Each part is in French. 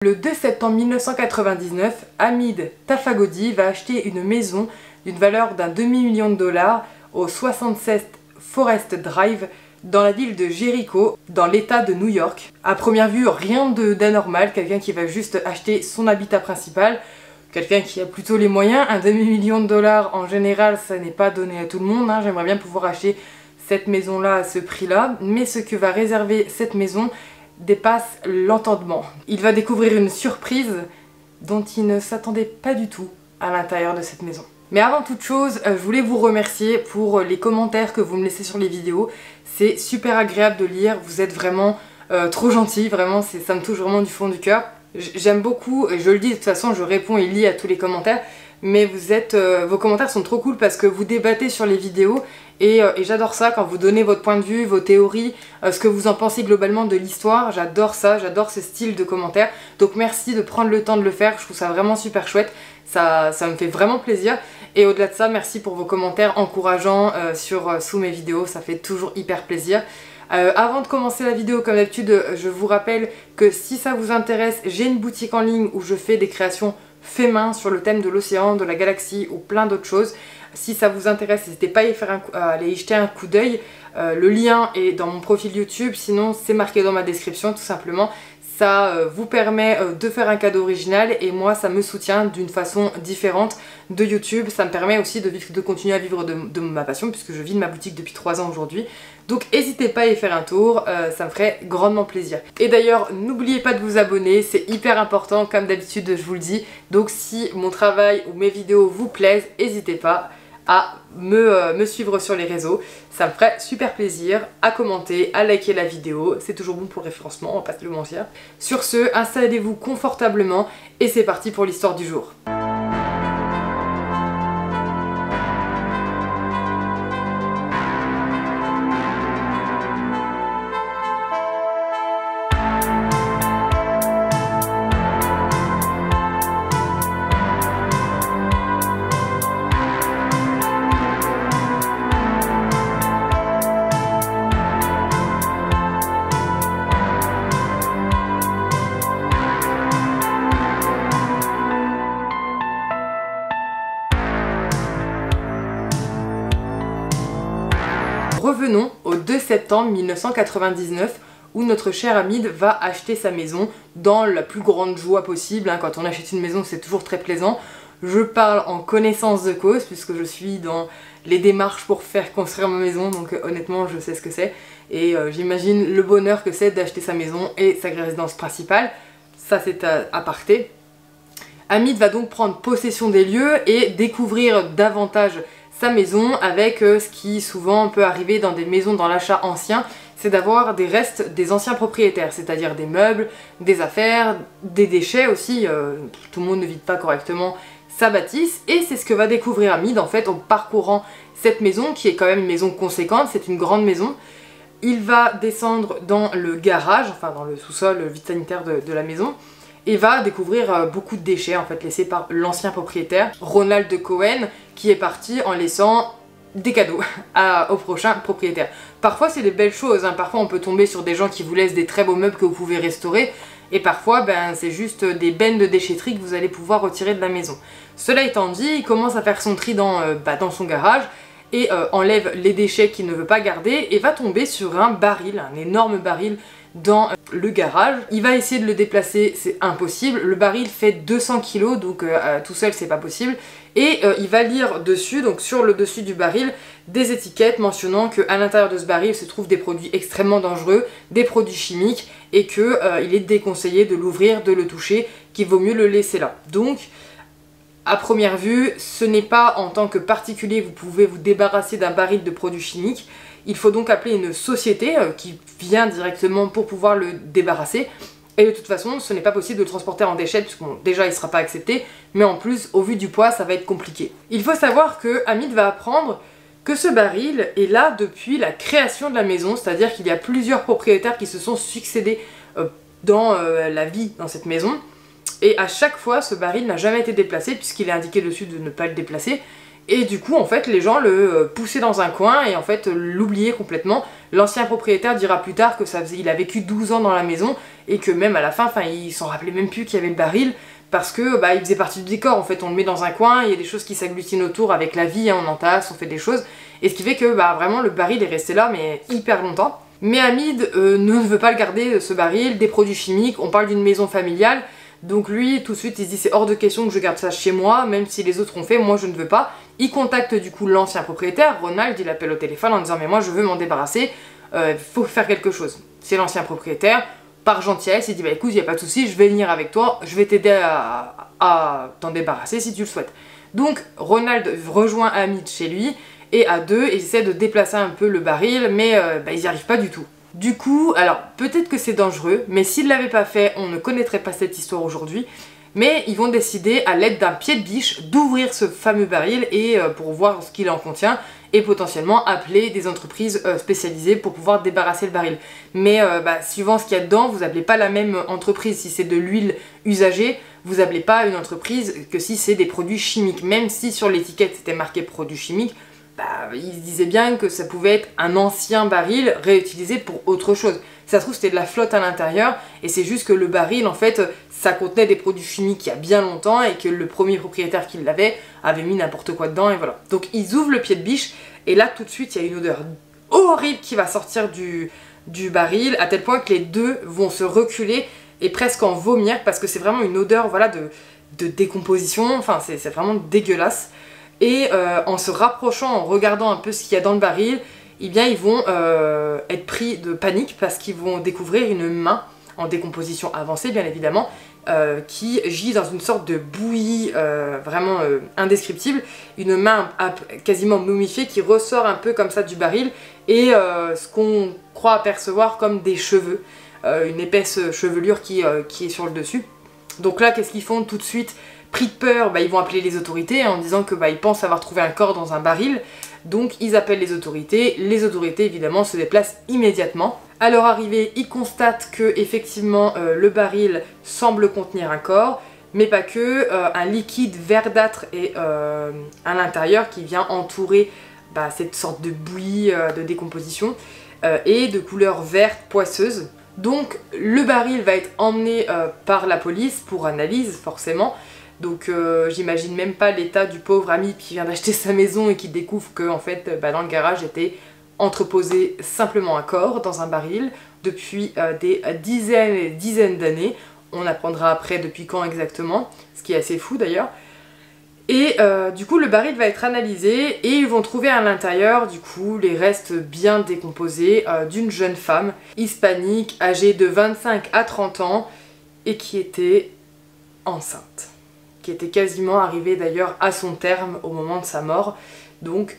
Le 2 septembre 1999, Hamid Tafagodi va acheter une maison d'une valeur d'un demi-million de dollars au 67 Forest Drive dans la ville de Jericho, dans l'état de New York. À première vue, rien d'anormal, quelqu'un qui va juste acheter son habitat principal, quelqu'un qui a plutôt les moyens. Un demi-million de dollars en général, ça n'est pas donné à tout le monde, hein. J'aimerais bien pouvoir acheter cette maison-là à ce prix-là, mais ce que va réserver cette maison dépasse l'entendement. Il va découvrir une surprise dont il ne s'attendait pas du tout à l'intérieur de cette maison. Mais avant toute chose, je voulais vous remercier pour les commentaires que vous me laissez sur les vidéos. C'est super agréable de lire, vous êtes vraiment trop gentils, vraiment, ça me touche vraiment du fond du cœur. J'aime beaucoup, et je le dis de toute façon, je réponds et lis à tous les commentaires, mais vos commentaires sont trop cool parce que vous débattez sur les vidéos et j'adore ça quand vous donnez votre point de vue, vos théories, ce que vous en pensez globalement de l'histoire. J'adore ça, j'adore ce style de commentaires. Donc merci de prendre le temps de le faire, je trouve ça vraiment super chouette, ça me fait vraiment plaisir. Et au-delà de ça, merci pour vos commentaires encourageants sous mes vidéos, ça fait toujours hyper plaisir. Avant de commencer la vidéo, comme d'habitude, je vous rappelle que si ça vous intéresse, j'ai une boutique en ligne où je fais des créations fait main sur le thème de l'océan, de la galaxie ou plein d'autres choses. Si ça vous intéresse, n'hésitez pas à aller y jeter un coup d'œil. Le lien est dans mon profil YouTube, sinon c'est marqué dans ma description tout simplement. Ça vous permet de faire un cadeau original et moi ça me soutient d'une façon différente de YouTube. Ça me permet aussi de continuer à vivre de ma passion puisque je vis de ma boutique depuis 3 ans aujourd'hui. Donc n'hésitez pas à y faire un tour, ça me ferait grandement plaisir. Et d'ailleurs n'oubliez pas de vous abonner, c'est hyper important comme d'habitude je vous le dis. Donc si mon travail ou mes vidéos vous plaisent, n'hésitez pas à me suivre sur les réseaux, ça me ferait super plaisir, à commenter, à liker la vidéo, c'est toujours bon pour le référencement, on va pas se le mentir. Sur ce, installez-vous confortablement et c'est parti pour l'histoire du jour. Revenons au 2 septembre 1999 où notre cher Hamid va acheter sa maison dans la plus grande joie possible. Quand on achète une maison, c'est toujours très plaisant. Je parle en connaissance de cause puisque je suis dans les démarches pour faire construire ma maison, donc honnêtement je sais ce que c'est. Et j'imagine le bonheur que c'est d'acheter sa maison et sa résidence principale. Ça c'est à aparté. Hamid va donc prendre possession des lieux et découvrir davantage sa maison avec ce qui souvent peut arriver dans des maisons dans l'achat ancien, c'est d'avoir des restes des anciens propriétaires, c'est-à-dire des meubles, des affaires, des déchets aussi, tout le monde ne vide pas correctement sa bâtisse, et c'est ce que va découvrir Hamid en fait en parcourant cette maison qui est quand même une maison conséquente, c'est une grande maison. Il va descendre dans le garage, enfin dans le sous-sol, le vide sanitaire de la maison, et va découvrir beaucoup de déchets en fait laissés par l'ancien propriétaire, Ronald Cohen, qui est parti en laissant des cadeaux au prochain propriétaire. Parfois c'est des belles choses, hein. Parfois on peut tomber sur des gens qui vous laissent des très beaux meubles que vous pouvez restaurer, et parfois c'est juste des bennes de déchetterie que vous allez pouvoir retirer de la maison. Cela étant dit, il commence à faire son tri dans son garage, et enlève les déchets qu'il ne veut pas garder, et va tomber sur un baril, un énorme baril, dans le garage. Il va essayer de le déplacer, c'est impossible. Le baril fait 200 kg, donc tout seul c'est pas possible. Et il va lire dessus, donc sur le dessus du baril, des étiquettes mentionnant qu'à l'intérieur de ce baril se trouvent des produits extrêmement dangereux, des produits chimiques, et qu'il est déconseillé de l'ouvrir, de le toucher, qu'il vaut mieux le laisser là. Donc, à première vue, ce n'est pas en tant que particulier vous pouvez vous débarrasser d'un baril de produits chimiques. Il faut donc appeler une société qui vient directement pour pouvoir le débarrasser. Et de toute façon, ce n'est pas possible de le transporter en déchet, puisque bon, déjà il ne sera pas accepté, mais en plus, au vu du poids, ça va être compliqué. Il faut savoir que Hamid va apprendre que ce baril est là depuis la création de la maison, c'est-à-dire qu'il y a plusieurs propriétaires qui se sont succédés dans la vie dans cette maison. Et à chaque fois, ce baril n'a jamais été déplacé, puisqu'il est indiqué dessus de ne pas le déplacer. Et du coup, en fait, les gens le poussaient dans un coin et en fait l'oubliaient complètement. L'ancien propriétaire dira plus tard que il a vécu 12 ans dans la maison et que même à la fin, il s'en rappelait même plus qu'il y avait le baril parce que il faisait partie du décor. En fait, on le met dans un coin, il y a des choses qui s'agglutinent autour avec la vie, hein, on entasse, on fait des choses. Et ce qui fait que vraiment le baril est resté là, mais hyper longtemps. Mais Hamid ne veut pas le garder, ce baril, des produits chimiques, on parle d'une maison familiale. Donc lui, tout de suite, il se dit c'est hors de question que je garde ça chez moi, même si les autres ont fait, moi je ne veux pas. Il contacte du coup l'ancien propriétaire, Ronald, il l'appelle au téléphone en disant mais moi je veux m'en débarrasser, faut faire quelque chose. C'est l'ancien propriétaire, par gentillesse, il dit bah écoute, il n'y a pas de souci, je vais venir avec toi, je vais t'aider à t'en débarrasser si tu le souhaites. Donc Ronald rejoint Hamid chez lui, et à deux, ils essaient de déplacer un peu le baril, mais ils n'y arrivent pas du tout. Du coup, alors peut-être que c'est dangereux, mais s'ils ne l'avaient pas fait, on ne connaîtrait pas cette histoire aujourd'hui. Mais ils vont décider, à l'aide d'un pied de biche, d'ouvrir ce fameux baril et pour voir ce qu'il en contient et potentiellement appeler des entreprises spécialisées pour pouvoir débarrasser le baril. Mais suivant ce qu'il y a dedans, vous n'appelez pas la même entreprise. Si c'est de l'huile usagée, vous n'appelez pas une entreprise que si c'est des produits chimiques. Même si sur l'étiquette c'était marqué produits chimiques, il se disait bien que ça pouvait être un ancien baril réutilisé pour autre chose. Si ça se trouve c'était de la flotte à l'intérieur et c'est juste que le baril en fait ça contenait des produits chimiques il y a bien longtemps et que le premier propriétaire qui l'avait avait mis n'importe quoi dedans et voilà. Donc ils ouvrent le pied de biche et là tout de suite il y a une odeur horrible qui va sortir du baril à tel point que les deux vont se reculer et presque en vomir parce que c'est vraiment une odeur voilà, de décomposition, enfin c'est vraiment dégueulasse. Et en se rapprochant, en regardant un peu ce qu'il y a dans le baril, eh bien ils vont être pris de panique parce qu'ils vont découvrir une main en décomposition avancée bien évidemment qui gît dans une sorte de bouillie vraiment indescriptible, une main quasiment momifiée qui ressort un peu comme ça du baril et ce qu'on croit apercevoir comme des cheveux, une épaisse chevelure qui est sur le dessus. Donc là qu'est-ce qu'ils font tout de suite? Pris de peur, ils vont appeler les autorités en disant que ils pensent avoir trouvé un corps dans un baril. Donc ils appellent les autorités évidemment se déplacent immédiatement. À leur arrivée, ils constatent que effectivement le baril semble contenir un corps, mais pas que, un liquide verdâtre est à l'intérieur qui vient entourer cette sorte de bouillie de décomposition et de couleur verte poisseuse. Donc le baril va être emmené par la police pour analyse forcément. Donc j'imagine même pas l'état du pauvre Hamid qui vient d'acheter sa maison et qui découvre que en fait dans le garage était entreposé simplement un corps dans un baril depuis des dizaines et dizaines d'années. On apprendra après depuis quand exactement, ce qui est assez fou d'ailleurs. Et du coup le baril va être analysé et ils vont trouver à l'intérieur du coup les restes bien décomposés d'une jeune femme hispanique âgée de 25 à 30 ans et qui était enceinte. Qui était quasiment arrivée d'ailleurs à son terme au moment de sa mort. Donc,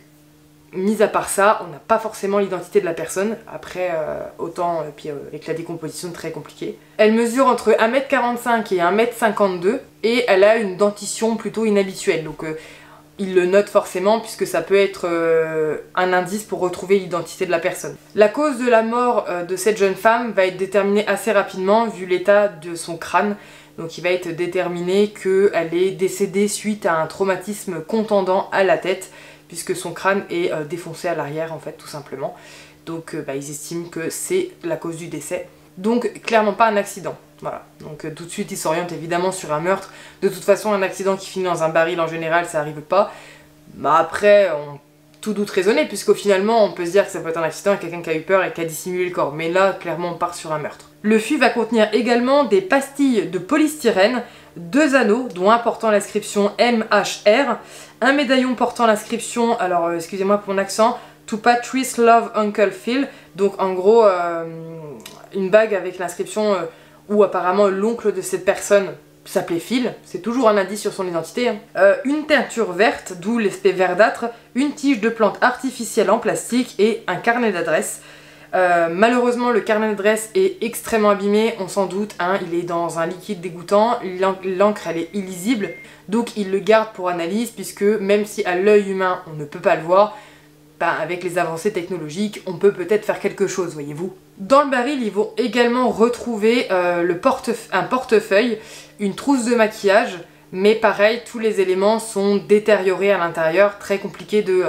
mis à part ça, on n'a pas forcément l'identité de la personne. Après, autant, puis avec la décomposition, très compliqué. Elle mesure entre 1m45 et 1m52 et elle a une dentition plutôt inhabituelle. Donc, il le note forcément puisque ça peut être un indice pour retrouver l'identité de la personne. La cause de la mort de cette jeune femme va être déterminée assez rapidement vu l'état de son crâne. Donc il va être déterminé qu'elle est décédée suite à un traumatisme contendant à la tête, puisque son crâne est défoncé à l'arrière en fait tout simplement. Donc ils estiment que c'est la cause du décès. Donc clairement pas un accident. Voilà. Donc tout de suite ils s'orientent évidemment sur un meurtre. De toute façon un accident qui finit dans un baril en général ça arrive pas. Après tout doute raisonné, puisqu'au finalement on peut se dire que ça peut être un accident et quelqu'un qui a eu peur et qui a dissimulé le corps. Mais là clairement on part sur un meurtre. Le fût va contenir également des pastilles de polystyrène, 2 anneaux dont un portant l'inscription MHR, un médaillon portant l'inscription, alors excusez-moi pour mon accent, To Patrice Love Uncle Phil, donc en gros une bague avec l'inscription où apparemment l'oncle de cette personne s'appelait Phil, c'est toujours un indice sur son identité. Une teinture verte, d'où l'aspect verdâtre, une tige de plante artificielle en plastique et un carnet d'adresse. Malheureusement le carnet d'adresse est extrêmement abîmé, on s'en doute, il est dans un liquide dégoûtant, l'encre elle est illisible, donc il le garde pour analyse puisque même si à l'œil humain on ne peut pas le voir, avec les avancées technologiques on peut peut-être faire quelque chose, voyez-vous. Dans le baril ils vont également retrouver un portefeuille, une trousse de maquillage, mais pareil, tous les éléments sont détériorés à l'intérieur, très compliqué de...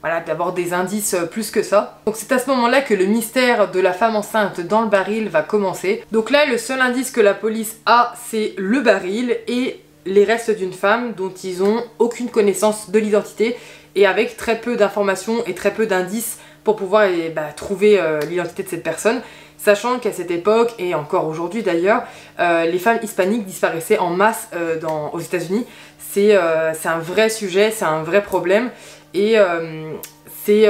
voilà, d'avoir des indices plus que ça. Donc c'est à ce moment-là que le mystère de la femme enceinte dans le baril va commencer. Donc là, le seul indice que la police a, c'est le baril et les restes d'une femme dont ils ont aucune connaissance de l'identité et avec très peu d'informations et très peu d'indices pour pouvoir trouver l'identité de cette personne. Sachant qu'à cette époque, et encore aujourd'hui d'ailleurs, les femmes hispaniques disparaissaient en masse aux États-Unis. C'est un vrai sujet, c'est un vrai problème. Et il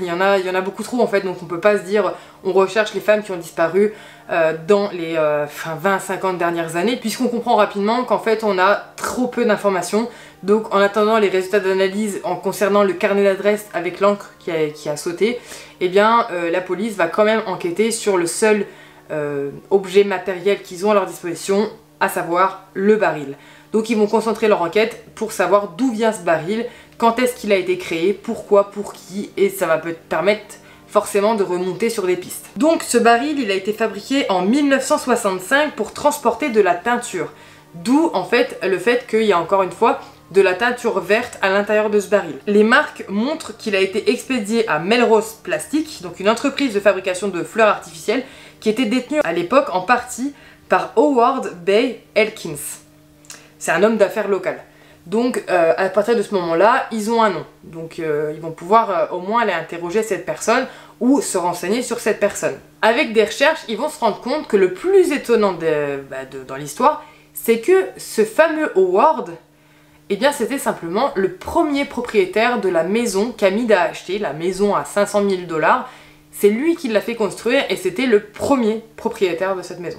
y en a beaucoup trop en fait, donc on peut pas se dire on recherche les femmes qui ont disparu dans les 20-50 dernières années, puisqu'on comprend rapidement qu'en fait on a trop peu d'informations. Donc en attendant les résultats d'analyse en concernant le carnet d'adresse avec l'encre qui a sauté, eh bien la police va quand même enquêter sur le seul objet matériel qu'ils ont à leur disposition, à savoir le baril. Donc ils vont concentrer leur enquête pour savoir d'où vient ce baril, quand est-ce qu'il a été créé, pourquoi, pour qui, et ça va permettre forcément de remonter sur des pistes. Donc ce baril, il a été fabriqué en 1965 pour transporter de la teinture. D'où en fait le fait qu'il y a encore une fois de la teinture verte à l'intérieur de ce baril. Les marques montrent qu'il a été expédié à Melrose Plastic, donc une entreprise de fabrication de fleurs artificielles qui était détenue à l'époque en partie par Howard Bay Elkins. C'est un homme d'affaires local. Donc à partir de ce moment-là, ils ont un nom. Donc ils vont pouvoir au moins aller interroger cette personne ou se renseigner sur cette personne. Avec des recherches, ils vont se rendre compte que le plus étonnant dans l'histoire, c'est que ce fameux Howard, eh bien c'était simplement le premier propriétaire de la maison qu'Hamid a acheté, la maison à 500 000 $. C'est lui qui l'a fait construire et c'était le premier propriétaire de cette maison.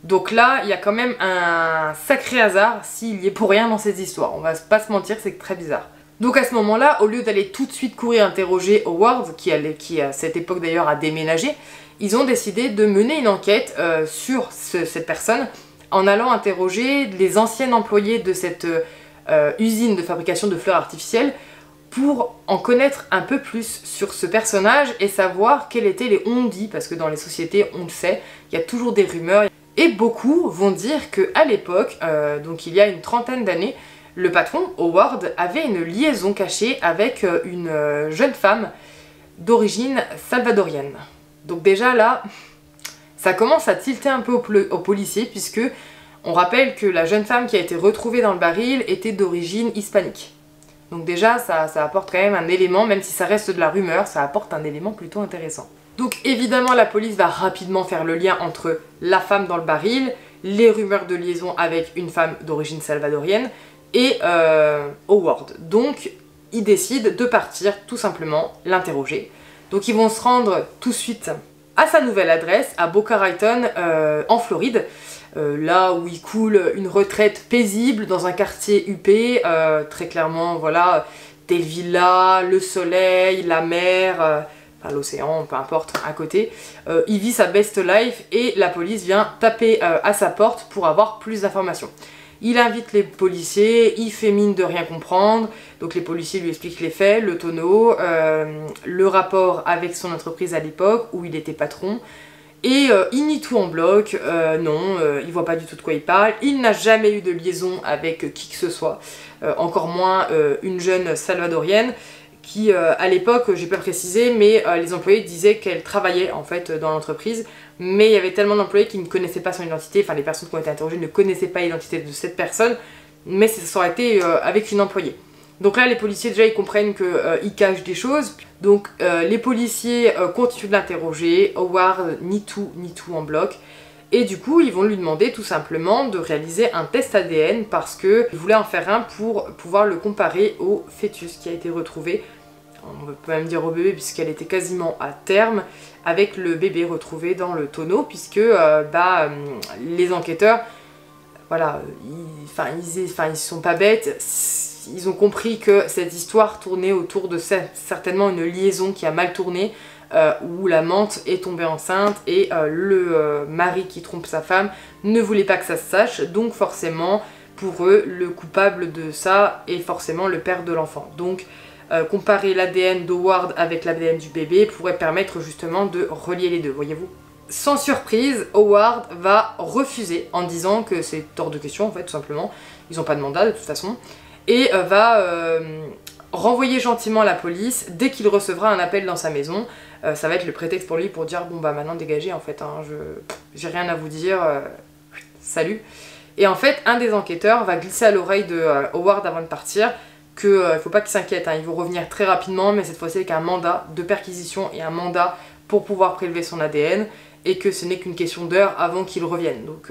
Donc là, il y a quand même un sacré hasard s'il y est pour rien dans ces histoires. On va pas se mentir, c'est très bizarre. Donc à ce moment-là, au lieu d'aller tout de suite courir interroger Howard, qui à cette époque d'ailleurs a déménagé, ils ont décidé de mener une enquête sur cette personne en allant interroger les anciens employés de cette usine de fabrication de fleurs artificielles pour en connaître un peu plus sur ce personnage et savoir quels étaient les on-dit, parce que dans les sociétés, on le sait, il y a toujours des rumeurs. Et beaucoup vont dire qu'à l'époque, donc il y a une trentaine d'années, le patron, Howard, avait une liaison cachée avec une jeune femme d'origine salvadorienne. Donc déjà là, ça commence à tilter un peu aux policiers, puisque on rappelle que la jeune femme qui a été retrouvée dans le baril était d'origine hispanique. Donc déjà, ça apporte quand même un élément, même si ça reste de la rumeur, ça apporte un élément plutôt intéressant. Donc évidemment la police va rapidement faire le lien entre la femme dans le baril, les rumeurs de liaison avec une femme d'origine salvadorienne et Howard. Donc ils décident de partir tout simplement l'interroger. Donc ils vont se rendre tout de suite à sa nouvelle adresse, à Boca Raton en Floride, là où il coule une retraite paisible dans un quartier huppé, très clairement voilà, des villas, le soleil, la mer... l'océan, peu importe, à côté. Il vit sa best life et la police vient taper à sa porte pour avoir plus d'informations. Il invite les policiers, il fait mine de rien comprendre, donc les policiers lui expliquent les faits, le tonneau, le rapport avec son entreprise à l'époque où il était patron, et il nie tout en bloc, non, il voit pas du tout de quoi il parle, il n'a jamais eu de liaison avec qui que ce soit, encore moins une jeune salvadorienne, qui à l'époque, j'ai pas précisé, mais les employés disaient qu'elle travaillait en fait dans l'entreprise, mais il y avait tellement d'employés qui ne connaissaient pas son identité, enfin les personnes qui ont été interrogées ne connaissaient pas l'identité de cette personne, mais ça aurait été avec une employée. Donc là les policiers déjà ils comprennent qu'ils cachent des choses, donc les policiers continuent de l'interroger, Howard nie tout en bloc, et du coup ils vont lui demander tout simplement de réaliser un test ADN parce qu'il voulait en faire un pour pouvoir le comparer au fœtus qui a été retrouvé, on peut même dire au bébé puisqu'elle était quasiment à terme, avec le bébé retrouvé dans le tonneau, puisque les enquêteurs, voilà, ils sont pas bêtes, ils ont compris que cette histoire tournait autour de certainement une liaison qui a mal tourné, où l'amante est tombée enceinte et le mari qui trompe sa femme ne voulait pas que ça se sache, donc forcément pour eux le coupable de ça est forcément le père de l'enfant. Donc comparer l'ADN d'Howard avec l'ADN du bébé pourrait permettre justement de relier les deux, voyez-vous. sans surprise, Howard va refuser en disant que c'est hors de question en fait, tout simplement. Ils n'ont pas de mandat de toute façon. Et va renvoyer gentiment la police dès qu'il recevra un appel dans sa maison. Ça va être le prétexte pour lui pour dire bon bah maintenant dégagez en fait, hein, j'ai rien à vous dire, salut. Et en fait un des enquêteurs va glisser à l'oreille de Howard avant de partir que faut pas qu'il s'inquiète, hein, ils vont revenir très rapidement mais cette fois-ci avec un mandat de perquisition et un mandat pour pouvoir prélever son ADN et que ce n'est qu'une question d'heure avant qu'il revienne. Donc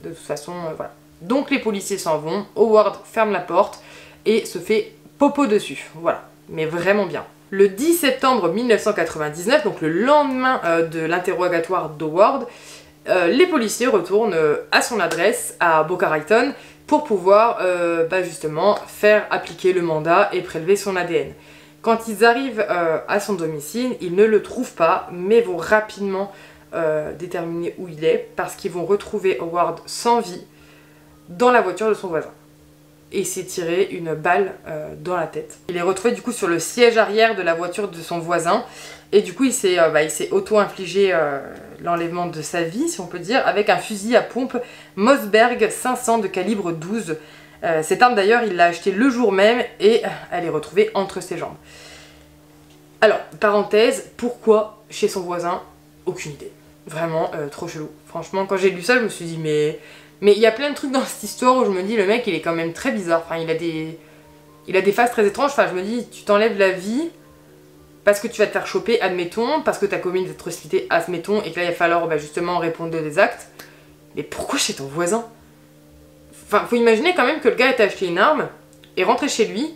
de toute façon voilà. Donc les policiers s'en vont, Howard ferme la porte et se fait popo dessus, voilà, mais vraiment bien. Le 10 septembre 1999, donc le lendemain de l'interrogatoire d'Howard, les policiers retournent à son adresse à Boca Raton pour pouvoir justement faire appliquer le mandat et prélever son ADN. Quand ils arrivent à son domicile, ils ne le trouvent pas, mais vont rapidement déterminer où il est parce qu'ils vont retrouver Howard sans vie dans la voiture de son voisin. Et il s'est tiré une balle dans la tête. Il est retrouvé du coup sur le siège arrière de la voiture de son voisin et du coup il s'est auto-infligé l'enlèvement de sa vie, si on peut dire, avec un fusil à pompe Mossberg 500 de calibre 12. Cette arme d'ailleurs il l'a achetée le jour même et elle est retrouvée entre ses jambes. Alors, parenthèse, pourquoi chez son voisin? Aucune idée. Vraiment trop chelou. Franchement, quand j'ai lu ça, je me suis dit mais il y a plein de trucs dans cette histoire où je me dis le mec il est quand même très bizarre. Enfin, il a des phases très étranges. Enfin, je me dis tu t'enlèves la vie parce que tu vas te faire choper, admettons, parce que t'as commis une atrocité, admettons, et que là il va falloir justement répondre des actes. Mais pourquoi chez ton voisin? Enfin, faut imaginer quand même que le gars ait acheté une arme, est rentré chez lui,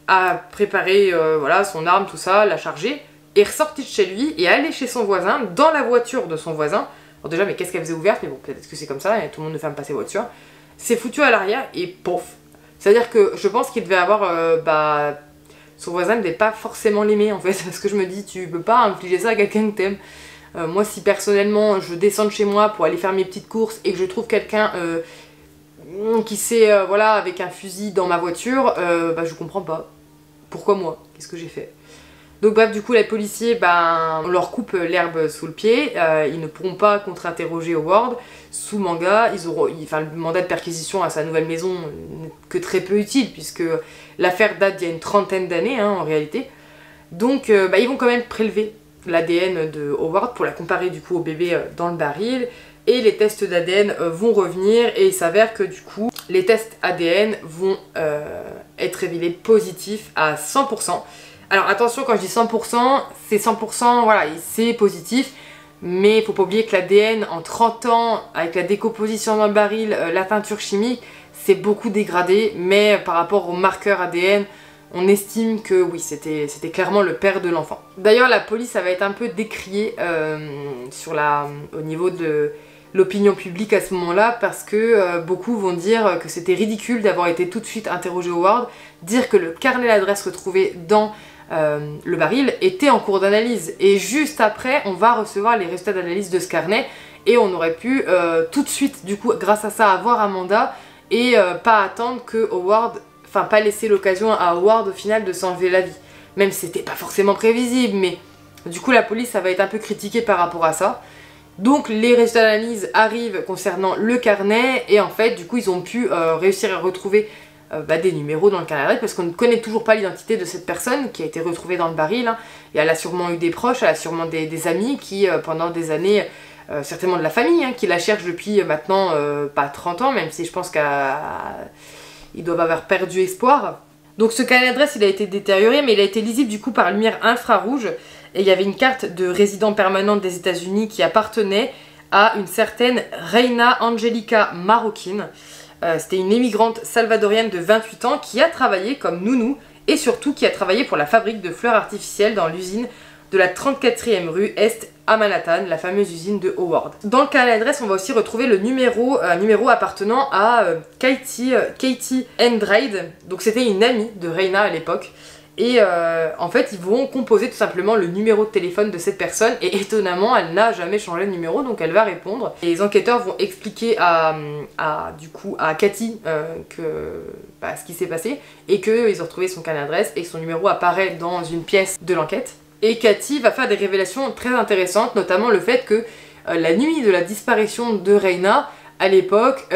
a préparé voilà, son arme, tout ça, l'a chargée, est ressorti de chez lui et allé chez son voisin, dans la voiture de son voisin. Alors déjà, mais qu'est-ce qu'elle faisait ouverte? Mais bon, peut-être que c'est comme ça, et tout le monde ne fait pas ses voitures. C'est foutu à l'arrière et pouf. C'est-à-dire que je pense qu'il devait avoir... son voisin ne devait pas forcément l'aimer en fait, parce que je me dis, tu peux pas infliger ça à quelqu'un que t'aimes. Moi, si personnellement, je descends de chez moi pour aller faire mes petites courses et que je trouve quelqu'un qui sait, voilà, avec un fusil dans ma voiture, je comprends pas. Pourquoi moi? Qu'est-ce que j'ai fait? Donc bref, du coup, les policiers, on leur coupe l'herbe sous le pied, ils ne pourront pas contre-interroger Howard. Sous manga, le mandat de perquisition à sa nouvelle maison n'est que très peu utile, puisque l'affaire date d'il y a une trentaine d'années, hein, en réalité. Donc ils vont quand même prélever l'ADN de Howard pour la comparer du coup au bébé dans le baril. Et les tests d'ADN vont revenir et il s'avère que du coup, les tests ADN vont être révélés positifs à 100%. Alors attention, quand je dis 100%, c'est 100%, voilà, c'est positif, mais il faut pas oublier que l'ADN en 30 ans, avec la décomposition dans le baril, la teinture chimique, c'est beaucoup dégradé, mais par rapport au marqueur ADN, on estime que oui, c'était clairement le père de l'enfant. D'ailleurs, la police, ça va être un peu décrié au niveau de l'opinion publique à ce moment-là, parce que beaucoup vont dire que c'était ridicule d'avoir été tout de suite interrogé Howard, dire que le carnet d'adresse retrouvé dans le baril était en cours d'analyse. Et juste après, on va recevoir les résultats d'analyse de ce carnet, et on aurait pu tout de suite, du coup, grâce à ça, avoir un mandat, et pas attendre que Howard... Enfin, pas laisser l'occasion à Howard au final de s'enlever la vie. Même si c'était pas forcément prévisible, mais du coup la police ça va être un peu critiquée par rapport à ça. Donc les résultats d'analyse arrivent concernant le carnet et en fait du coup ils ont pu réussir à retrouver des numéros dans le carnet parce qu'on ne connaît toujours pas l'identité de cette personne qui a été retrouvée dans le baril. Hein. Et elle a sûrement eu des proches, elle a sûrement des amis qui pendant des années... certainement de la famille, hein, qui la cherche depuis maintenant pas 30 ans, même si je pense qu'ils doivent avoir perdu espoir. Donc ce carnet d'adresse il a été détérioré, mais il a été lisible du coup par lumière infrarouge, et il y avait une carte de résident permanente des États-Unis qui appartenait à une certaine Reina Angelica Marroquin. C'était une immigrante salvadorienne de 28 ans qui a travaillé comme nounou, et surtout qui a travaillé pour la fabrique de fleurs artificielles dans l'usine de la 34e rue Est à Manhattan, la fameuse usine de Howard. Dans le carnet d'adresse, on va aussi retrouver le numéro appartenant à Katie Andrade. Donc c'était une amie de Reina à l'époque. Et en fait, ils vont composer tout simplement le numéro de téléphone de cette personne. Et étonnamment, elle n'a jamais changé de numéro, donc elle va répondre. Et les enquêteurs vont expliquer à Katie ce qui s'est passé. Et qu'ils ont retrouvé son carnet d'adresse et que son numéro apparaît dans une pièce de l'enquête. Et Katie va faire des révélations très intéressantes, notamment le fait que la nuit de la disparition de Reina, à l'époque,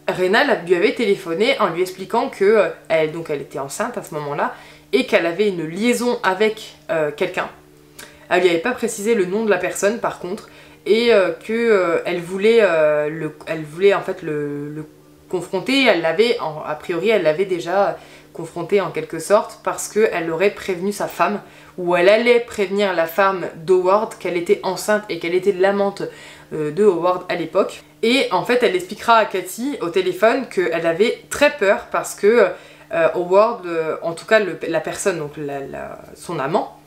Reina lui avait téléphoné en lui expliquant que elle était enceinte à ce moment-là et qu'elle avait une liaison avec quelqu'un. Elle lui avait pas précisé le nom de la personne par contre, et qu'elle voulait, en fait le confronter. A priori elle l'avait déjà confronté en quelque sorte parce qu'elle aurait prévenu sa femme, ou elle allait prévenir la femme d'Howard qu'elle était enceinte et qu'elle était l'amante de Howard à l'époque. Et en fait elle expliquera à Katie au téléphone qu'elle avait très peur parce que Howard, en tout cas la personne, donc son amant,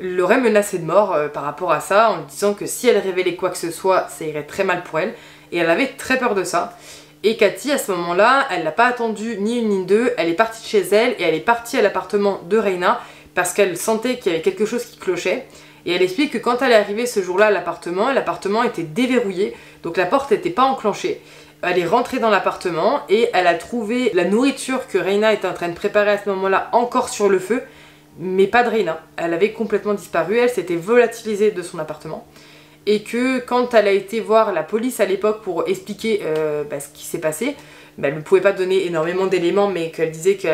l'aurait menacée de mort par rapport à ça, en lui disant que si elle révélait quoi que ce soit, ça irait très mal pour elle. Et elle avait très peur de ça. Et Katie, à ce moment-là, elle n'a pas attendu ni une ni deux, elle est partie de chez elle et elle est partie à l'appartement de Reina parce qu'elle sentait qu'il y avait quelque chose qui clochait. Et elle explique que quand elle est arrivée ce jour-là à l'appartement était déverrouillé, donc la porte n'était pas enclenchée. Elle est rentrée dans l'appartement et elle a trouvé la nourriture que Reina était en train de préparer à ce moment-là encore sur le feu, mais pas de Reina. Elle avait complètement disparu, elle s'était volatilisée de son appartement. Et que quand elle a été voir la police à l'époque pour expliquer ce qui s'est passé, elle ne pouvait pas donner énormément d'éléments, mais qu'elle disait que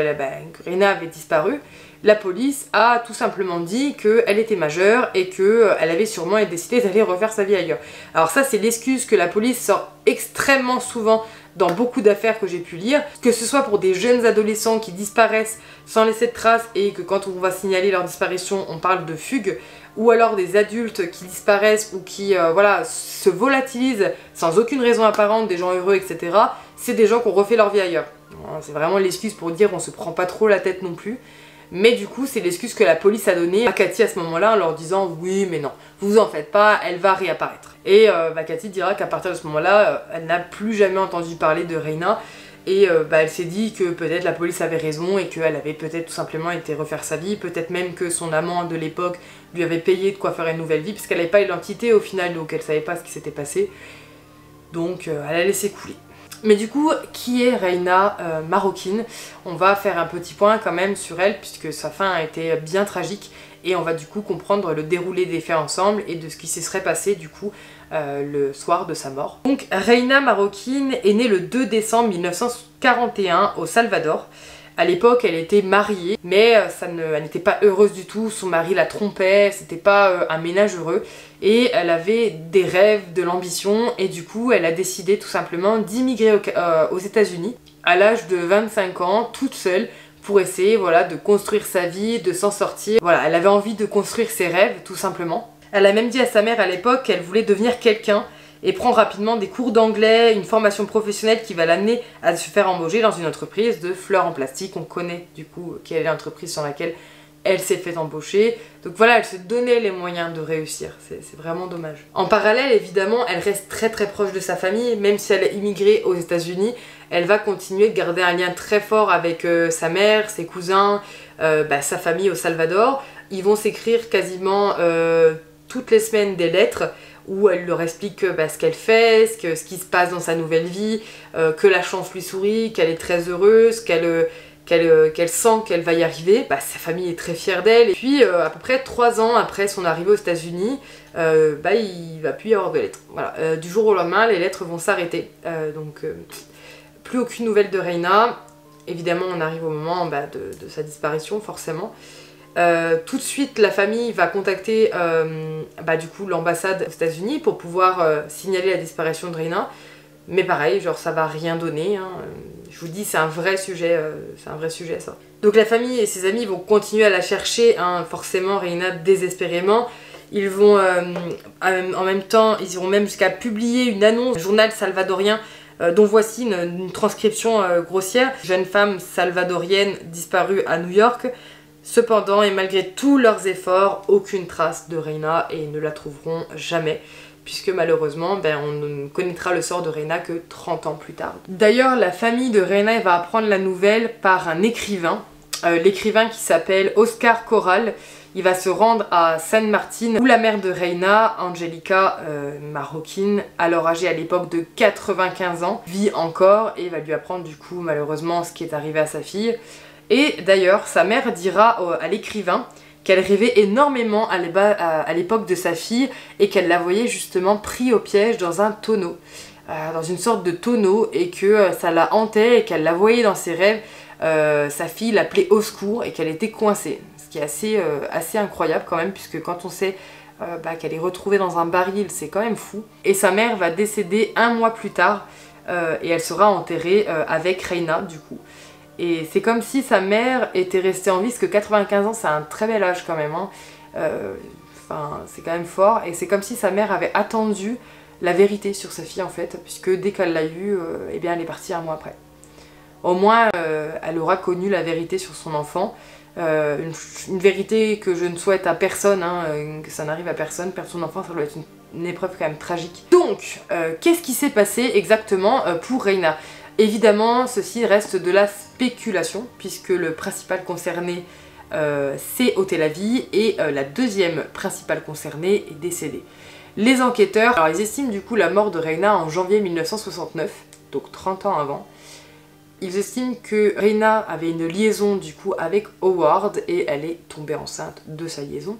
Reina avait disparu, la police a tout simplement dit qu'elle était majeure et qu'elle avait sûrement décidé d'aller refaire sa vie ailleurs. Alors ça, c'est l'excuse que la police sort extrêmement souvent dans beaucoup d'affaires que j'ai pu lire, que ce soit pour des jeunes adolescents qui disparaissent sans laisser de traces et que quand on va signaler leur disparition, on parle de fugue, ou alors des adultes qui disparaissent ou qui se volatilisent sans aucune raison apparente, des gens heureux, etc. C'est des gens qui ont refait leur vie ailleurs. C'est vraiment l'excuse pour dire on se prend pas trop la tête non plus. Mais du coup, c'est l'excuse que la police a donnée à Katie à ce moment-là en leur disant oui mais non, vous en faites pas, elle va réapparaître. Et Katie dira qu'à partir de ce moment-là, elle n'a plus jamais entendu parler de Reina. Et elle s'est dit que peut-être la police avait raison et qu'elle avait peut-être tout simplement été refaire sa vie, peut-être même que son amant de l'époque lui avait payé de quoi faire une nouvelle vie, puisqu'elle n'avait pas l'identité au final, donc elle savait pas ce qui s'était passé. Donc elle a laissé couler. Mais du coup, qui est Reina Marroquine? On va faire un petit point quand même sur elle, puisque sa fin a été bien tragique, et on va du coup comprendre le déroulé des faits ensemble et de ce qui se serait passé du coup le soir de sa mort. Donc Reina Marroquine est née le 2 décembre 1941 au Salvador. À l'époque, elle était mariée, mais elle n'était pas heureuse du tout, son mari la trompait, c'était pas un ménage heureux, et elle avait des rêves, de l'ambition, et du coup, elle a décidé tout simplement d'immigrer aux États-Unis à l'âge de 25 ans, toute seule, pour essayer de construire sa vie, de s'en sortir. Voilà, elle avait envie de construire ses rêves, tout simplement. Elle a même dit à sa mère à l'époque qu'elle voulait devenir quelqu'un, et prend rapidement des cours d'anglais, une formation professionnelle qui va l'amener à se faire embaucher dans une entreprise de fleurs en plastique. On connaît du coup quelle est l'entreprise sur laquelle elle s'est fait embaucher. Donc voilà, elle se donnait les moyens de réussir, c'est vraiment dommage. En parallèle, évidemment, elle reste très proche de sa famille, même si elle est immigrée aux États-Unis, elle va continuer de garder un lien très fort avec sa mère, ses cousins, sa famille au Salvador. Ils vont s'écrire quasiment toutes les semaines des lettres, où elle leur explique ce qu'elle fait, ce qui se passe dans sa nouvelle vie, que la chance lui sourit, qu'elle est très heureuse, qu'elle sent qu'elle va y arriver. Sa famille est très fière d'elle. Et puis à peu près 3 ans après son arrivée aux États-Unis, il va plus y avoir de lettres. Voilà. Du jour au lendemain, les lettres vont s'arrêter. Donc plus aucune nouvelle de Reina. Évidemment, on arrive au moment de sa disparition, forcément. Tout de suite, la famille va contacter du coup l'ambassade aux États-Unis pour pouvoir signaler la disparition de Reina. Mais pareil, genre ça va rien donner. Hein. Je vous dis, c'est un vrai sujet ça. Donc la famille et ses amis vont continuer à la chercher, hein, forcément Reina désespérément. Ils vont en même temps, ils iront même jusqu'à publier une annonce, un journal salvadorien. Dont voici une transcription grossière. Jeune femme salvadorienne disparue à New York. Cependant, et malgré tous leurs efforts, aucune trace de Reina et ils ne la trouveront jamais. Puisque malheureusement, on ne connaîtra le sort de Reina que 30 ans plus tard. D'ailleurs, la famille de Reina va apprendre la nouvelle par un écrivain. L'écrivain qui s'appelle Oscar Corral. Il va se rendre à San Martín, où la mère de Reina, Angelica Marroquine, alors âgée à l'époque de 95 ans, vit encore et va lui apprendre du coup malheureusement ce qui est arrivé à sa fille. Et d'ailleurs, sa mère dira à l'écrivain qu'elle rêvait énormément à l'époque de sa fille et qu'elle la voyait justement pris au piège dans un tonneau, dans une sorte de tonneau, et que ça la hantait et qu'elle la voyait dans ses rêves. Sa fille l'appelait au secours et qu'elle était coincée, ce qui est assez incroyable quand même, puisque quand on sait qu'elle est retrouvée dans un baril, c'est quand même fou. Et sa mère va décéder 1 mois plus tard et elle sera enterrée avec Reina du coup. Et c'est comme si sa mère était restée en vie, parce que 95 ans c'est un très bel âge quand même, hein. C'est quand même fort, et c'est comme si sa mère avait attendu la vérité sur sa fille en fait, puisque dès qu'elle l'a eue, eh bien elle est partie 1 mois après. Au moins elle aura connu la vérité sur son enfant, une vérité que je ne souhaite à personne, hein, que ça n'arrive à personne, perdre son enfant ça doit être une épreuve quand même tragique. Donc qu'est-ce qui s'est passé exactement pour Reina? Évidemment ceci reste de la spéculation, puisque le principal concerné c'est ôté la vie, et la deuxième principale concernée est décédée. Les enquêteurs, alors ils estiment du coup la mort de Reina en janvier 1969, donc 30 ans avant. Ils estiment que Reina avait une liaison du coup avec Howard et elle est tombée enceinte de sa liaison.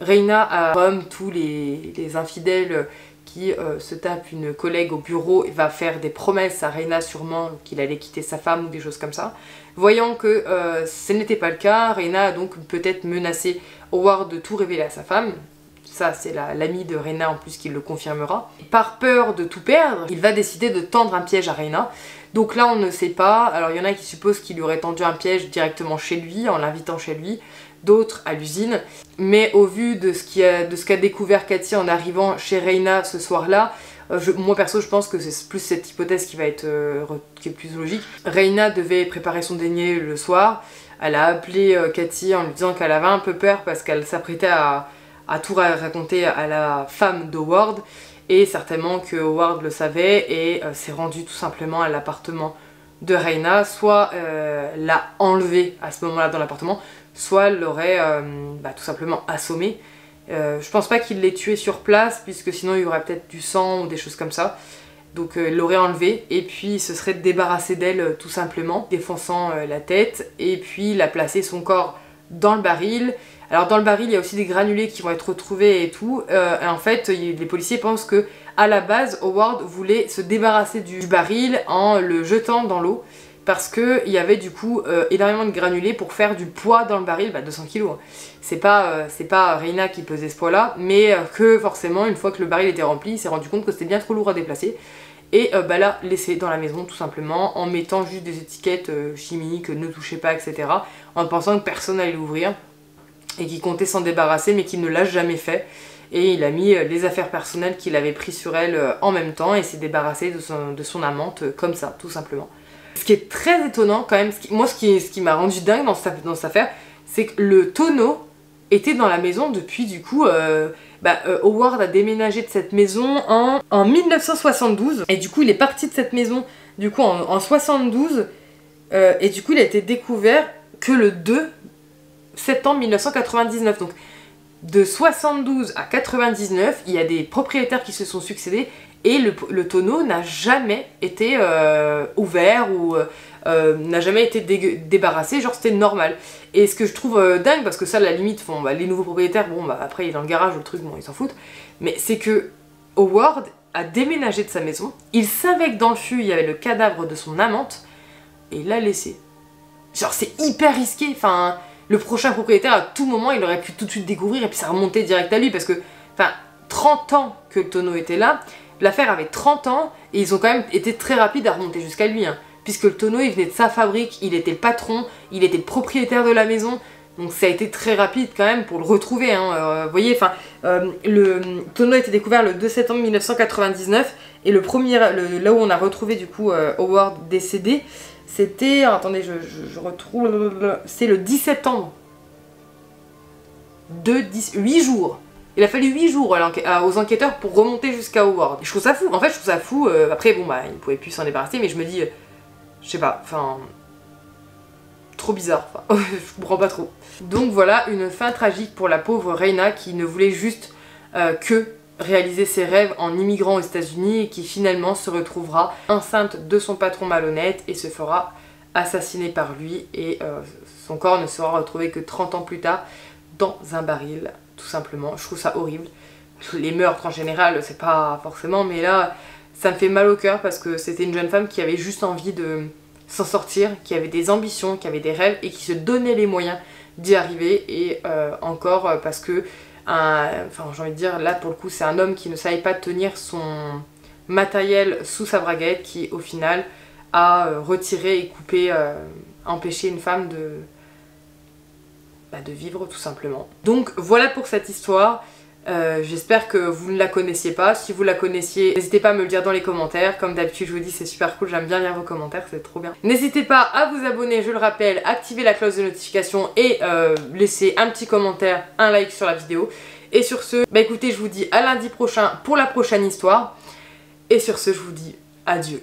Reina a, comme tous les infidèles qui se tapent une collègue au bureau, et va faire des promesses à Reina sûrement qu'il allait quitter sa femme ou des choses comme ça. Voyant que ce n'était pas le cas, Reina a donc peut-être menacé Howard de tout révéler à sa femme. Ça c'est l'ami de Reina en plus qui le confirmera. Par peur de tout perdre, il va décider de tendre un piège à Reina. Donc là on ne sait pas, alors il y en a qui supposent qu'il lui aurait tendu un piège directement chez lui, en l'invitant chez lui, d'autres à l'usine. Mais au vu de ce qu'a découvert Cathy en arrivant chez Reina ce soir-là, moi perso je pense que c'est plus cette hypothèse qui est plus logique. Reina devait préparer son dîner le soir, elle a appelé Cathy en lui disant qu'elle avait un peu peur parce qu'elle s'apprêtait à tout raconter à la femme d'Howard, et certainement que Howard le savait et s'est rendu tout simplement à l'appartement de Reina, soit l'a enlevée à ce moment-là dans l'appartement, soit l'aurait tout simplement assommée. Je pense pas qu'il l'ait tuée sur place, puisque sinon il y aurait peut-être du sang ou des choses comme ça. Donc il l'aurait enlevée et puis il se serait débarrassé d'elle tout simplement, défonçant la tête, et puis il a placé son corps dans le baril. Alors dans le baril il y a aussi des granulés qui vont être retrouvés et tout, et en fait les policiers pensent que à la base Howard voulait se débarrasser du baril en le jetant dans l'eau, parce qu'il y avait du coup énormément de granulés pour faire du poids dans le baril, 200 kg. Hein. C'est pas Reina qui pesait ce poids là, mais que forcément une fois que le baril était rempli, il s'est rendu compte que c'était bien trop lourd à déplacer, et l'a laissé dans la maison tout simplement, en mettant juste des étiquettes chimiques, ne touchez pas, etc. En pensant que personne n'allait l'ouvrir, et qu'il comptait s'en débarrasser mais qu'il ne l'a jamais fait. Et il a mis les affaires personnelles qu'il avait pris sur elle en même temps, et s'est débarrassé de son amante comme ça, tout simplement. Ce qui est très étonnant quand même, ce qui m'a rendu dingue dans cette affaire, c'est que le tonneau était dans la maison depuis du coup... Howard a déménagé de cette maison en 1972, et du coup il est parti de cette maison du coup en 72, et du coup il a été découvert que le 2 septembre 1999. Donc de 72 à 99, il y a des propriétaires qui se sont succédés, et le tonneau n'a jamais été ouvert ou n'a jamais été débarrassé, genre c'était normal. Et ce que je trouve dingue, parce que ça à la limite, les nouveaux propriétaires, après il est dans le garage, le truc, ils s'en foutent, mais c'est que Howard a déménagé de sa maison, il savait que dans le fût il y avait le cadavre de son amante, et il l'a laissé. Genre c'est hyper risqué, enfin... Le prochain propriétaire, à tout moment, il aurait pu tout de suite découvrir et puis ça remontait direct à lui, parce que, 30 ans que le tonneau était là, l'affaire avait 30 ans, et ils ont quand même été très rapides à remonter jusqu'à lui, hein, puisque le tonneau, il venait de sa fabrique, il était le patron, il était le propriétaire de la maison, donc ça a été très rapide quand même pour le retrouver, hein, vous voyez, le tonneau a été découvert le 2 septembre 1999, et là où on a retrouvé du coup Howard décédé, c'était, attendez, je retrouve, c'est le 10 septembre. 8 jours. Il a fallu 8 jours aux enquêteurs pour remonter jusqu'à Howard. Je trouve ça fou, en fait je trouve ça fou, après bon il ne pouvait plus s'en débarrasser, mais je me dis, je sais pas, trop bizarre, je comprends pas trop. Donc voilà, une fin tragique pour la pauvre Reina qui ne voulait juste que réaliser ses rêves en immigrant aux États-Unis, et qui finalement se retrouvera enceinte de son patron malhonnête et se fera assassiner par lui, et son corps ne sera retrouvé que 30 ans plus tard dans un baril, tout simplement. Je trouve ça horrible. Les meurtres en général, c'est pas forcément, mais là, ça me fait mal au cœur parce que c'était une jeune femme qui avait juste envie de s'en sortir, qui avait des ambitions, qui avait des rêves et qui se donnait les moyens d'y arriver. Et encore parce que, enfin j'ai envie de dire, là pour le coup, c'est un homme qui ne savait pas tenir son matériel sous sa braguette qui, au final, a retiré et coupé, empêché une femme de vivre tout simplement. Donc voilà pour cette histoire. J'espère que vous ne la connaissiez pas. Si vous la connaissiez, n'hésitez pas à me le dire dans les commentaires. Comme d'habitude, je vous dis, c'est super cool, j'aime bien lire vos commentaires, c'est trop bien. N'hésitez pas à vous abonner, je le rappelle, activer la cloche de notification et laisser un petit commentaire, un like sur la vidéo. Et sur ce, bah écoutez, je vous dis à lundi prochain pour la prochaine histoire. Et sur ce, je vous dis adieu.